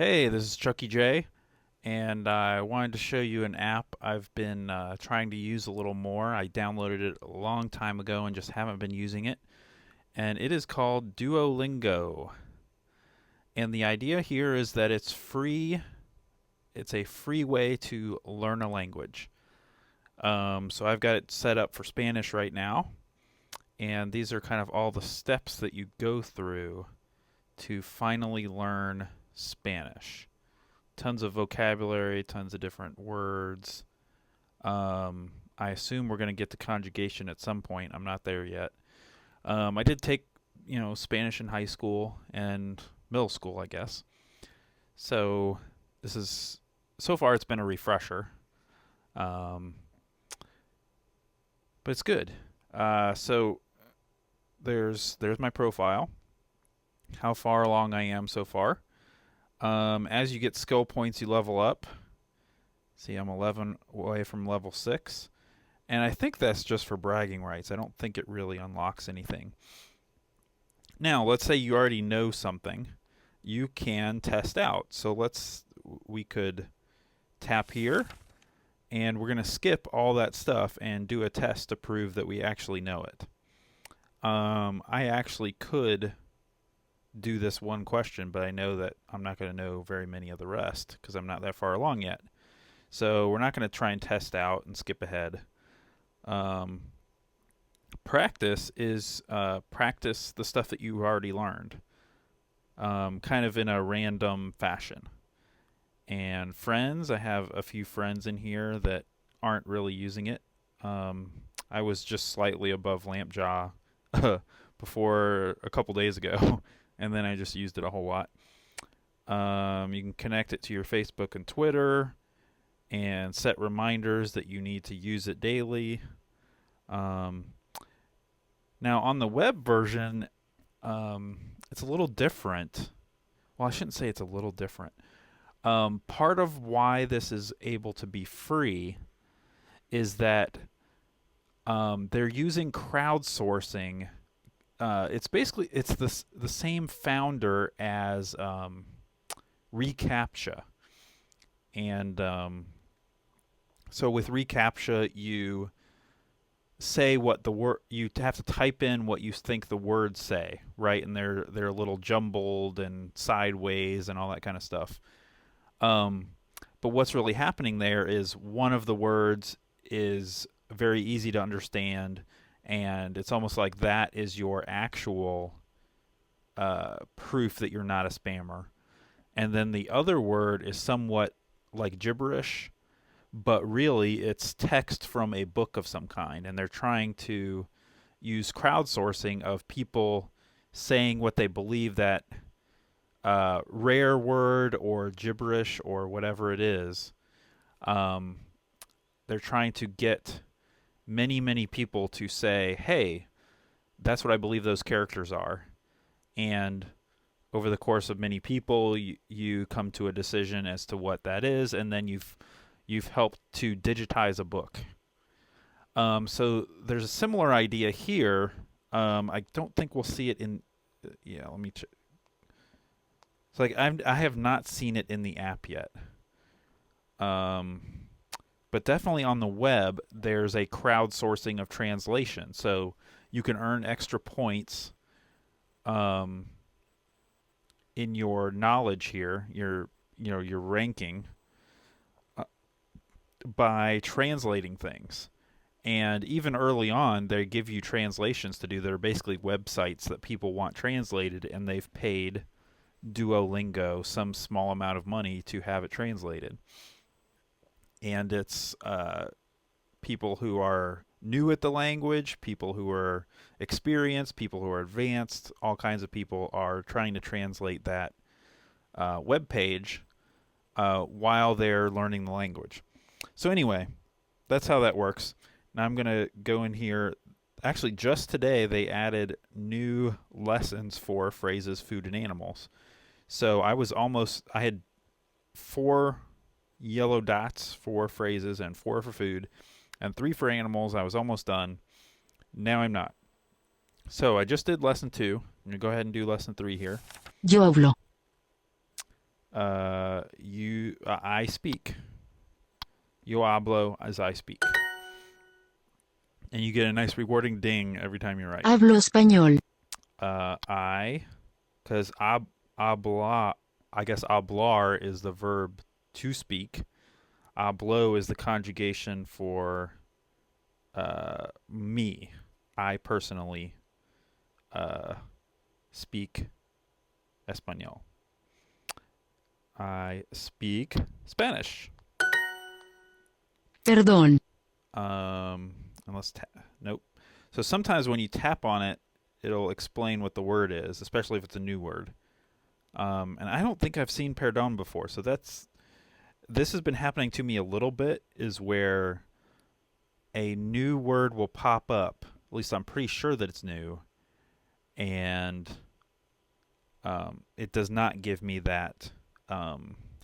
Hey, this is Chucky J, and I wanted to show you an app I've been trying to use a little more. I downloaded it a long time ago and just haven't been using it, and it is called Duolingo. And the idea here is that it's free. It's a free way to learn a language. So I've got it set up for Spanish right now, and these are kind of all the steps that you go through to finally learn Spanish. Tons of vocabulary, tons of different words. I assume we're going to get to conjugation at some point. I'm not there yet. I did take, Spanish in high school and middle school, I guess. So so far it's been a refresher. Um, but it's good. So there's my profile. How far along I am so far. As you get skill points, you level up. See, I'm 11 away from level 6. And I think that's just for bragging rights. I don't think it really unlocks anything. Now, let's say you already know something. You can test out. So we could tap here, and we're going to skip all that stuff and do a test to prove that we actually know it. I actually could do this one question, but I know that I'm not going to know very many of the rest because I'm not that far along yet. So we're not going to try and test out and skip ahead. Practice is practice the stuff that you already learned, kind of in a random fashion. And friends, I have a few friends in here that aren't really using it. I was just slightly above Lampjaw before a couple days ago. And then I just used it a whole lot. You can connect it to your Facebook and Twitter and set reminders that you need to use it daily. Now, on the web version, it's a little different. Well, I shouldn't say it's a little different. Part of why this is able to be free is that they're using crowdsourcing. It's the same founder as reCAPTCHA, and so with reCAPTCHA you say what the word, you have to type in what you think the words say, right? And they're a little jumbled and sideways and all that kind of stuff. But what's really happening there is one of the words is very easy to understand, and it's almost like that is your actual proof that you're not a spammer. And then the other word is somewhat like gibberish, but really it's text from a book of some kind. And they're trying to use crowdsourcing of people saying what they believe that rare word or gibberish or whatever it is. They're trying to get many people to say, hey, that's what I believe those characters are. And over the course of many people, you come to a decision as to what that is, and then you've helped to digitize a book. So there's a similar idea here. I don't think we'll see it in... let me check. It's like I have not seen it in the app yet. But definitely on the web, there's a crowdsourcing of translation. So you can earn extra points in your knowledge here, your ranking, by translating things. And even early on, they give you translations to do. They're basically websites that people want translated, and they've paid Duolingo some small amount of money to have it translated. And it's people who are new at the language, people who are experienced, people who are advanced, all kinds of people are trying to translate that web page while they're learning the language. So anyway, that's how that works. Now I'm going to go in here. Actually, just today they added new lessons for phrases, food, and animals. So I had 4 yellow dots for phrases and 4 for food and 3 for animals. I was almost done. Now I'm not. So I just did lesson 2. I'm going to go ahead and do lesson 3 here. Yo hablo. I speak. Yo hablo as I speak. And you get a nice rewarding ding every time you're right. Hablo español. Because habla, I guess hablar is the verb to speak. Hablo is the conjugation for me. I personally speak español. I speak Spanish. Perdón. Nope. So sometimes when you tap on it, it'll explain what the word is, especially if it's a new word. And I don't think I've seen perdón before, so this has been happening to me a little bit, is where a new word will pop up. At least I'm pretty sure that it's new, and it does not give me that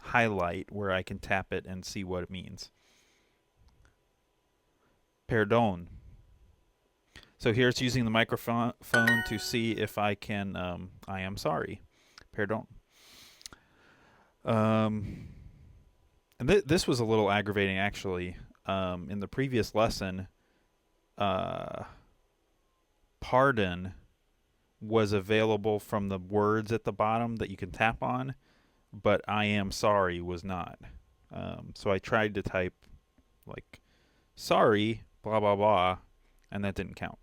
highlight where I can tap it and see what it means. Perdón. So here it's using the microphone to see if I can, I am sorry. Perdón. And this was a little aggravating, actually. In the previous lesson, pardon was available from the words at the bottom that you can tap on, but I am sorry was not. So I tried to type, like, sorry, blah, blah, blah, and that didn't count.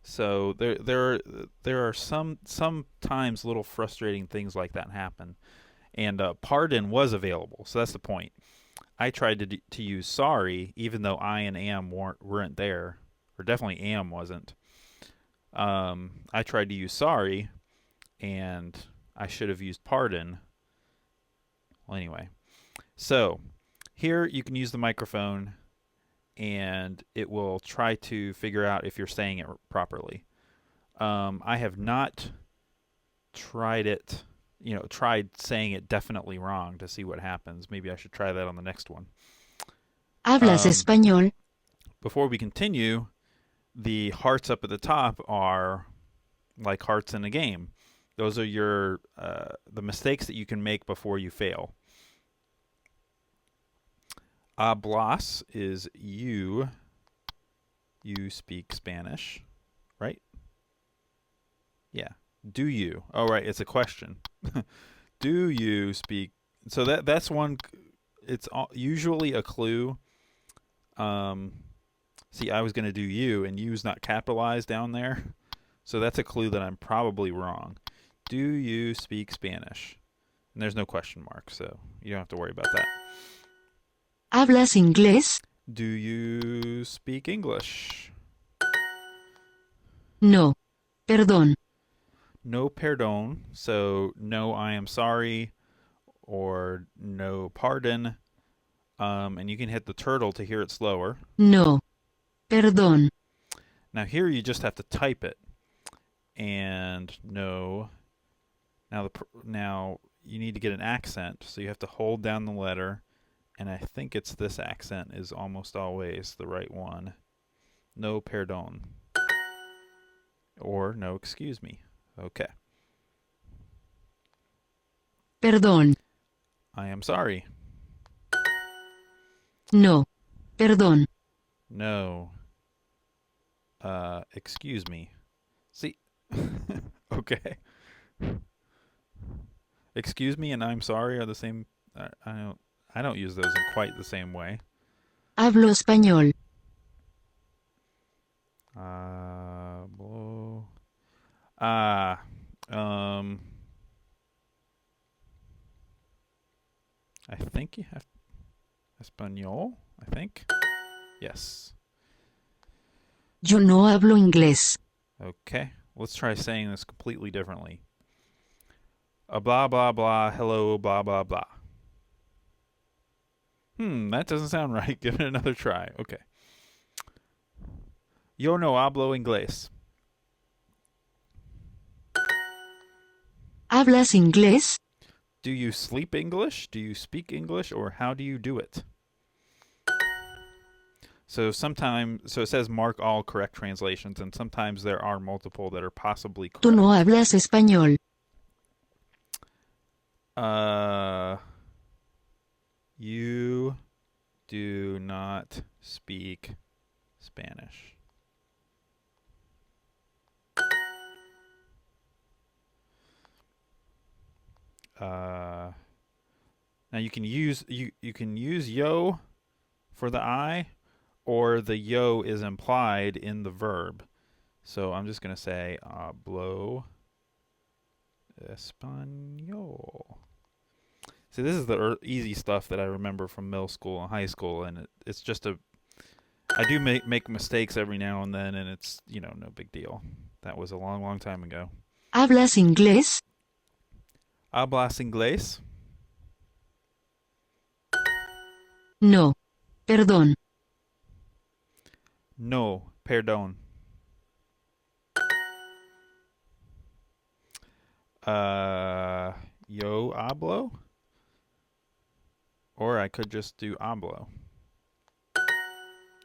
So there are sometimes little frustrating things like that happen, and pardon was available. So that's the point. I tried to use sorry, even though I and am weren't there, or definitely am wasn't. I tried to use sorry, and I should have used pardon. Well, anyway, so here you can use the microphone, and it will try to figure out if you're saying it properly. I have not tried saying it definitely wrong to see what happens. Maybe I should try that on the next one. Hablas español. Before we continue, the hearts up at the top are like hearts in a game. Those are the mistakes that you can make before you fail. Hablas is you. You speak Spanish, right? Yeah. Do you? Oh, right. It's a question. Do you speak? So that's one. It's usually a clue. See, I was going to do you, and you's not capitalized down there. So that's a clue that I'm probably wrong. Do you speak Spanish? And there's no question mark, so you don't have to worry about that. ¿Hablas inglés? Do you speak English? No. Perdón. No perdón. So no, I am sorry, or no pardon. And you can hit the turtle to hear it slower. No. Perdón. Now here you just have to type it. And no. Now you need to get an accent, so you have to hold down the letter. And I think it's this accent is almost always the right one. No perdón. Or no excuse me. Okay. Perdón. I am sorry. No. Perdón. No. Excuse me. See? Okay. Excuse me and I'm sorry are the same. I don't use those in quite the same way. Hablo español. I think you have español, I think. Yes. Yo no hablo inglés. Okay. Let's try saying this completely differently. Blah, blah, blah, hello, blah, blah, blah. That doesn't sound right. Give it another try. Okay. Yo no hablo inglés. ¿Hablas inglés? Do you sleep English? Do you speak English? Or how do you do it? So it says mark all correct translations, and sometimes there are multiple that are possibly correct. Tú no hablas español. Uh, you do not speak Spanish. Now you can use you can use yo for the I, or the yo is implied in the verb. So I'm just gonna say hablo español. See, this is the easy stuff that I remember from middle school and high school, and it's just I do make mistakes every now and then, and it's no big deal. That was a long, long time ago. ¿Hablas inglés? ¿Hablas inglés? No. Perdón. No, perdón. Yo hablo? Or I could just do hablo.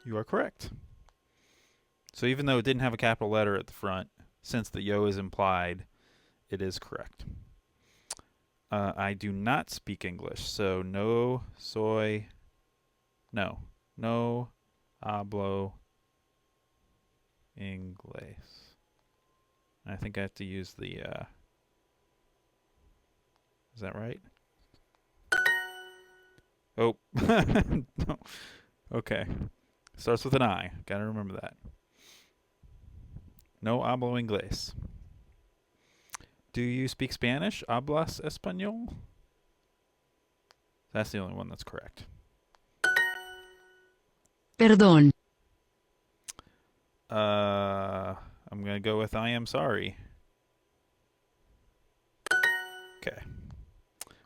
You are correct. So even though it didn't have a capital letter at the front, since the yo is implied, it is correct. I do not speak English, so no hablo inglés. I think I have to use the, is that right? Oh, no. Okay. Starts with an I. Gotta remember that. No hablo inglés. Do you speak Spanish? ¿Hablas español? That's the only one that's correct. Perdón. I'm going to go with I am sorry. Okay.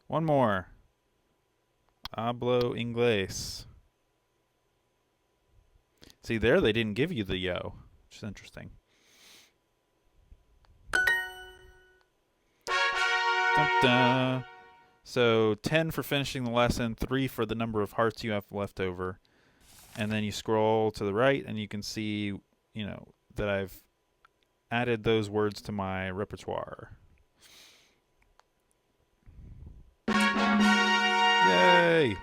One more. Hablo inglés. See, there they didn't give you the yo, which is interesting. Dun, dun. So 10 for finishing the lesson, 3 for the number of hearts you have left over. And then you scroll to the right and you can see, that I've added those words to my repertoire. Yay!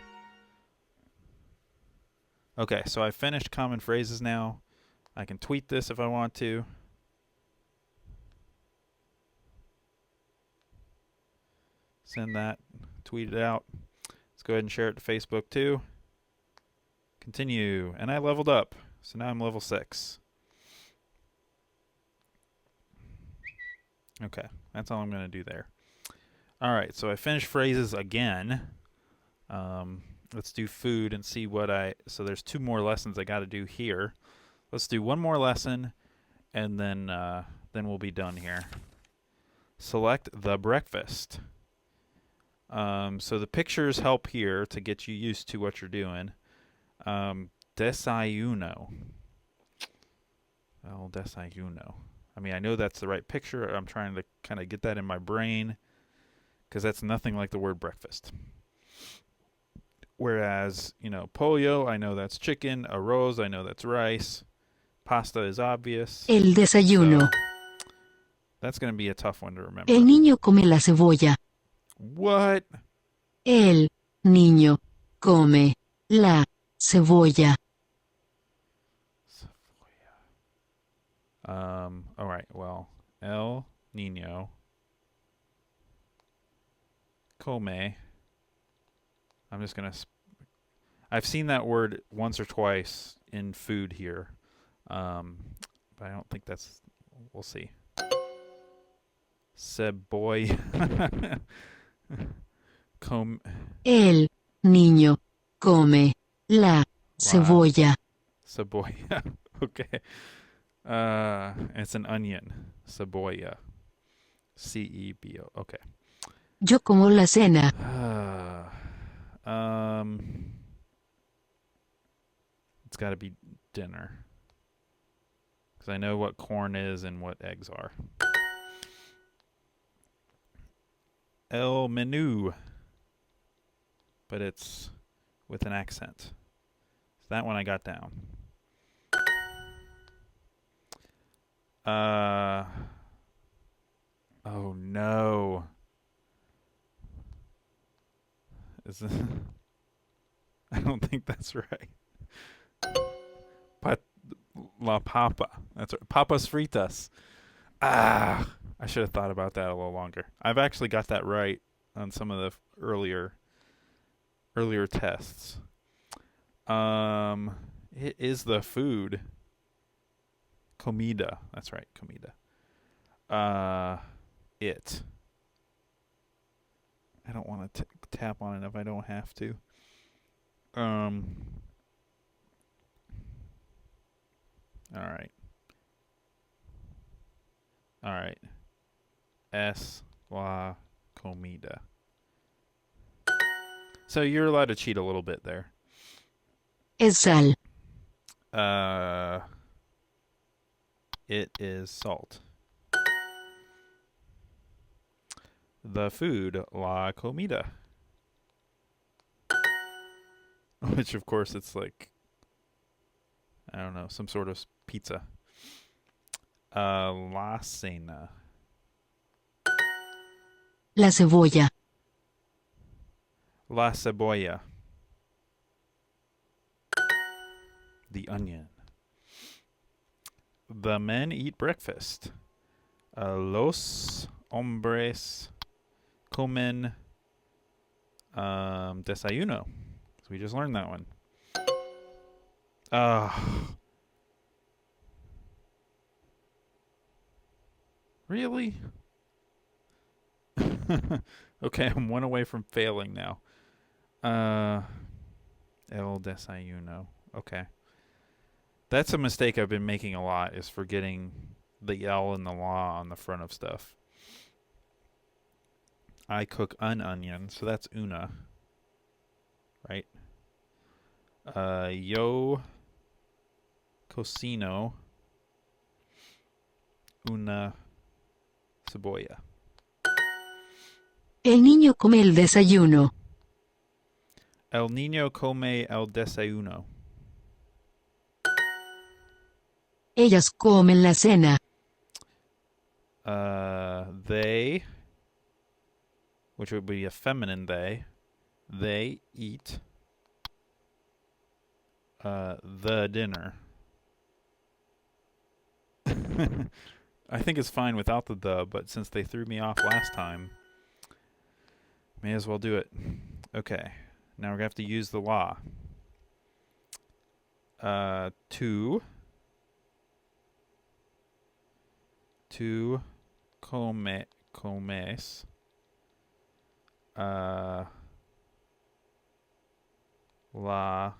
Okay, so I finished common phrases now. I can tweet this if I want to. Send that, tweet it out. Let's go ahead and share it to Facebook too. Continue. And I leveled up. So now I'm level 6. Okay, that's all I'm going to do there. All right, so I finished phrases again. Let's do food and see so there's 2 more lessons I got to do here. Let's do one more lesson, and then we'll be done here. Select the breakfast. So the pictures help here to get you used to what you're doing. Desayuno. Well, desayuno. I mean, I know that's the right picture. I'm trying to kind of get that in my brain because that's nothing like the word breakfast. Whereas, pollo, I know that's chicken. Arroz, I know that's rice. Pasta is obvious. El desayuno. So that's going to be a tough one to remember. El niño come la cebolla. What? El niño come la cebolla. All right. Well, el niño come. I'm just gonna. I've seen that word once or twice in food here, but I don't think that's. We'll see. Cebolla. El niño come la cebolla. Cebolla. Okay. It's an onion. Cebolla. Cebo. Okay. Yo como la cena. It's got to be dinner. Because I know what corn is and what eggs are. El menú. But it's with an accent. So that one I got down. Oh no. Is I don't think that's right. Pat la papa. That's right. Papas fritas. Ah, I should have thought about that a little longer. I've actually got that right on some of the earlier tests. It is the food. Comida. That's right, comida. It. I don't want to tap on it if I don't have to. All right. All right. Es la comida. So you're allowed to cheat a little bit there. Es sal. It is salt. The food, la comida. Which, of course, it's like, I don't know, some sort of pizza. La cena. La cebolla. La cebolla. The onion. The men eat breakfast. Los hombres comen desayuno. So we just learned that one. Really? Okay, I'm one away from failing now. El desayuno. Okay. That's a mistake I've been making a lot, is forgetting the L and the la on the front of stuff. I cook an onion, so that's una. Right? Yo cocino una cebolla. El niño come el desayuno. El niño come el desayuno. Ellas comen la cena. They, which would be a feminine they eat the dinner. I think it's fine without the, but since they threw me off last time, may as well do it. Okay, now we're going to have to use the la. Two comes la.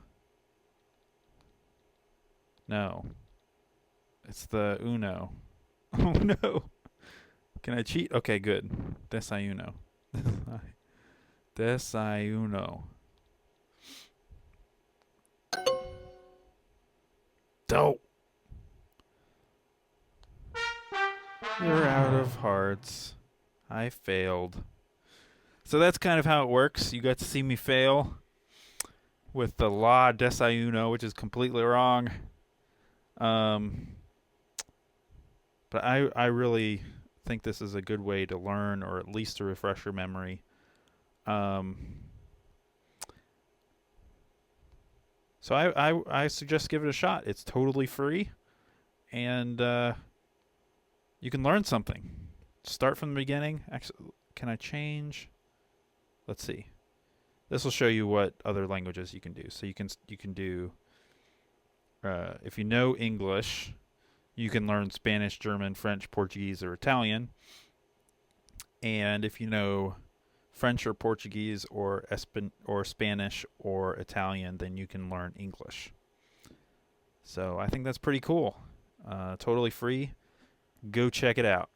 No, it's the uno. Oh no, can I cheat? Okay, good. Desayuno. Desayuno. Dope. You're out of hearts. I failed. So that's kind of how it works. You got to see me fail with the la desayuno, which is completely wrong. But I really think this is a good way to learn, or at least to refresh your memory. So I suggest give it a shot. It's totally free, and you can learn something. Start from the beginning. Actually, can I change? Let's see. This will show you what other languages you can do. So you can do, if you know English, you can learn Spanish, German, French, Portuguese, or Italian. And if you know French or Portuguese or Spanish or Italian, then you can learn English. So I think that's pretty cool. Totally free. Go check it out.